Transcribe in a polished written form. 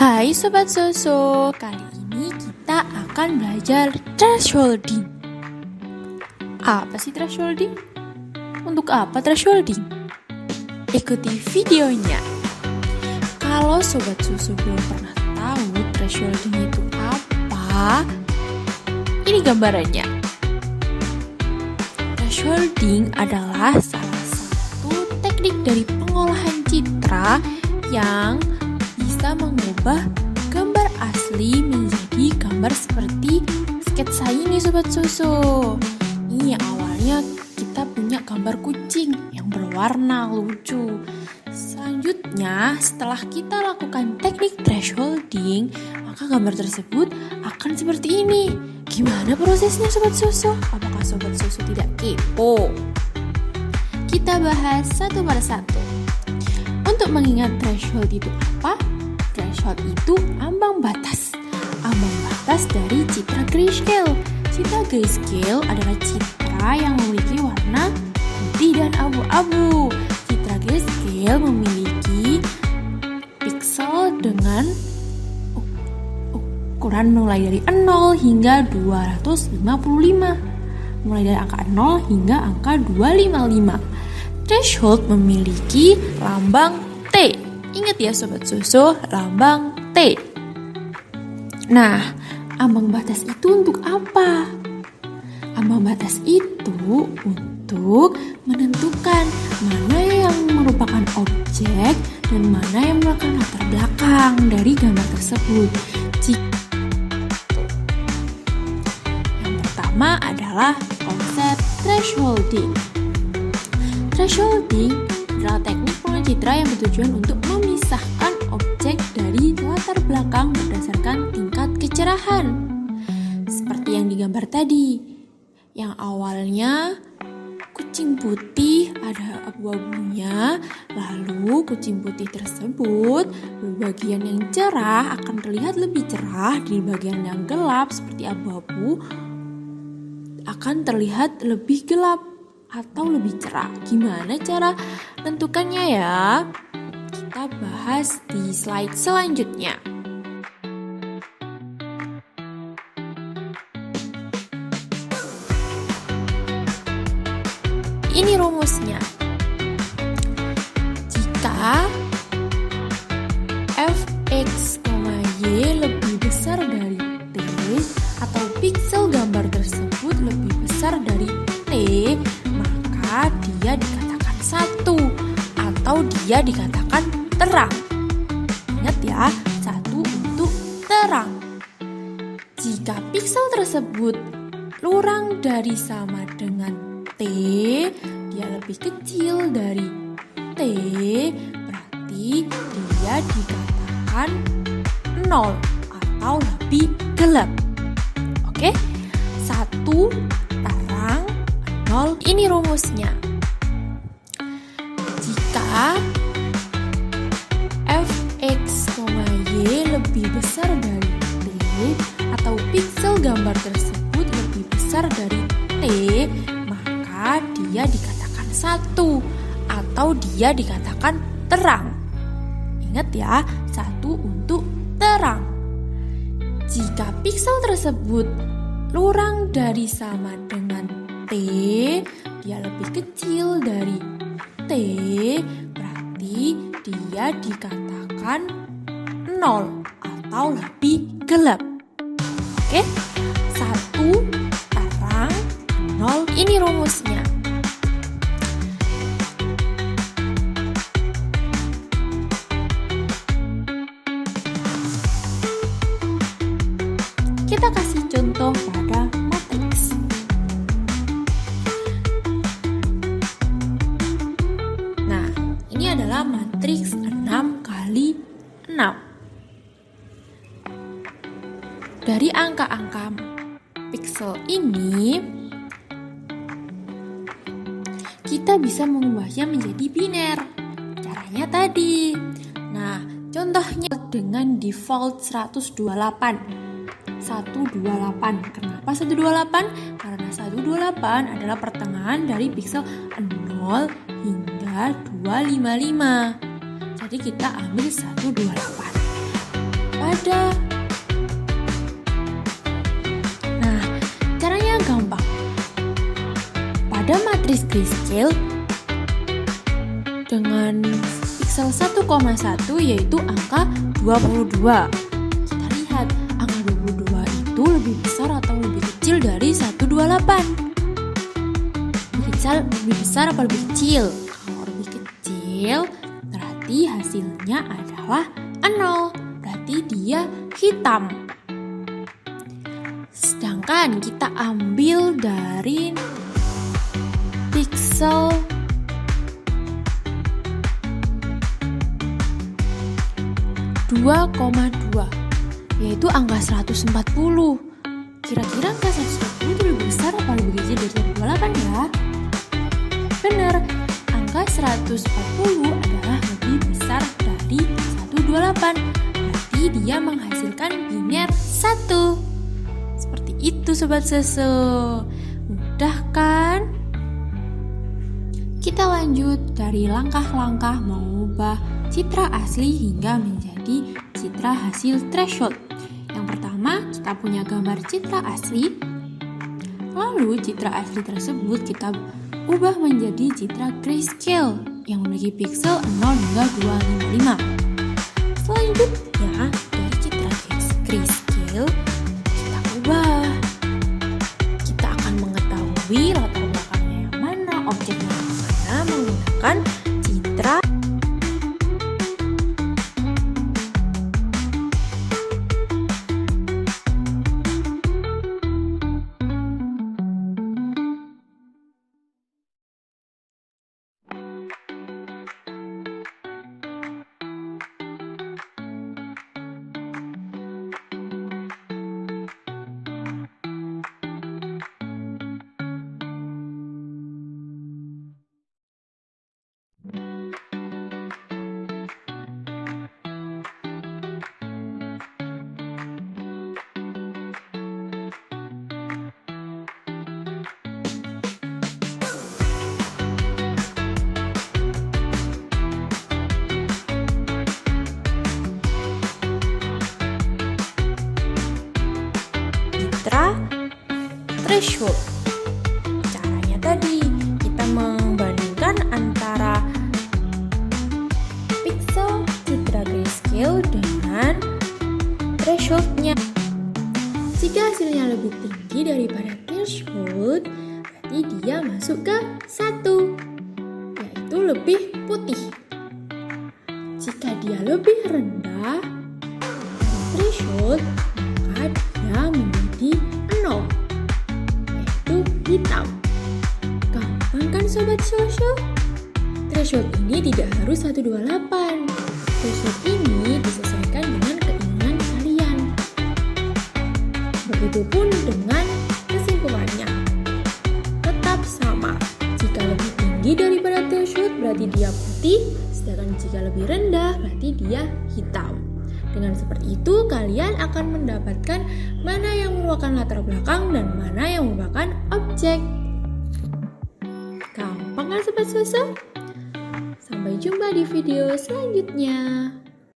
Hai Sobat Soso, kali ini kita akan belajar thresholding. Apa sih thresholding? Untuk apa thresholding? Ikuti videonya. Kalau Sobat Soso belum pernah tahu thresholding itu apa, ini gambarannya. Thresholding adalah salah satu teknik dari pengolahan citra yang bisa mengubah gambar asli menjadi gambar seperti sketsa ini Sobat Soso. Ini awalnya kita punya gambar kucing yang berwarna lucu. Selanjutnya setelah kita lakukan teknik thresholding, maka gambar tersebut akan seperti ini. Gimana prosesnya Sobat Soso? Apakah Sobat Soso tidak kepo? Kita bahas satu persatu. Untuk mengingat threshold itu apa? Threshold itu ambang batas. Ambang batas dari citra grayscale. Citra grayscale adalah citra yang memiliki warna putih dan abu-abu. Citra grayscale memiliki pixel dengan ukuran mulai dari 0 hingga 255. Mulai dari angka 0 hingga angka 255. Threshold memiliki lambang T. Ingat ya Sobat Soso, lambang T. Nah, ambang batas itu untuk apa? Ambang batas itu untuk menentukan mana yang merupakan objek dan mana yang merupakan latar belakang dari gambar tersebut. Yang pertama adalah konsep thresholding. Thresholding adalah teknik pengolahan citra yang bertujuan untuk memisahkan objek dari latar belakang berdasarkan tingkat kecerahan. Seperti yang digambar tadi, yang awalnya kucing putih ada abu-abunya, lalu kucing putih tersebut bagian yang cerah akan terlihat lebih cerah, di bagian yang gelap seperti abu-abu akan terlihat lebih gelap atau lebih cerah. Gimana cara tentukannya ya? Kita bahas di slide selanjutnya. Ini rumusnya. Jika fx, y lebih besar dari t atau pixel gambar tersebut lebih besar dari t, maka dia dikatakan satu atau dia dikatakan terang. Ingat ya, satu untuk terang. Jika pixel tersebut kurang dari sama dengan T, dia lebih kecil dari T, berarti dia dikatakan 0 atau lebih gelap. Oke? 1 terang, 0. Ini rumusnya. Jika fx, y lebih besar dari t atau pixel gambar tersebut lebih besar dari t, maka dia dikatakan satu atau dia dikatakan terang. Ingat ya, satu untuk terang. Jika pixel tersebut kurang dari sama dengan T, dia lebih kecil dari T, berarti dia dikatakan 0 atau lebih gelap. Oke? 1 terang, 0. Ini rumusnya. Kita kasih contoh pada matriks. Nah, ini adalah matriks 6 kali 6. Dari angka-angka pixel ini, kita bisa mengubahnya menjadi biner. Caranya tadi. Nah, contohnya dengan default 128. 128. Kenapa 128? Karena 128 adalah pertengahan dari pixel 0 hingga 255. Jadi kita ambil 128. Nah, caranya gampang. Pada matris grayscale dengan piksel 1,1 yaitu angka 22. Kita lihat angka 22 itu lebih besar atau lebih kecil dari 128. Lebih besar apa lebih kecil? Kalau lebih kecil berarti hasilnya adalah 0. Berarti dia hitam. Sedangkan kita ambil dari piksel 2,2 yaitu angka 140. Kira-kira angka 140 itu lebih besar apa lebih kecil dari 128 ya? Benar, angka 140 adalah lebih besar dari 128. Berarti dia menghasilkan biner 1. Seperti itu Sobat Susu. Mudah kan? Kita lanjut dari langkah-langkah mengubah citra asli hingga menjadi citra hasil threshold. Yang pertama, kita punya gambar citra asli. Lalu citra asli tersebut kita ubah menjadi citra grayscale yang memiliki piksel 0 hingga 255. Selanjutnya, dari citra grayscale kita ubah. Kita akan mengetahui latar belakangnya yang mana, objeknya yang mana menggunakan citra. Citra threshold. Caranya tadi kita membandingkan antara piksel citra grayscale dengan thresholdnya. Jika hasilnya lebih tinggi daripada threshold, berarti dia masuk ke 1, yaitu lebih putih. Jika dia lebih rendah dari threshold, maka dia menjadi 0, yaitu hitam. Gampang kan Sobat Susu? Threshold ini tidak harus 128. Threshold ini disesuaikan dengan keinginan kalian. Begitupun dengan kesimpulannya. Tetap sama. Jika lebih tinggi daripada threshold berarti dia putih, sedangkan jika lebih rendah berarti dia hitam. Dengan seperti itu, kalian akan mendapatkan mana yang merupakan latar belakang dan mana yang merupakan objek. Gampang kan Sobat Susu? Sampai jumpa di video selanjutnya.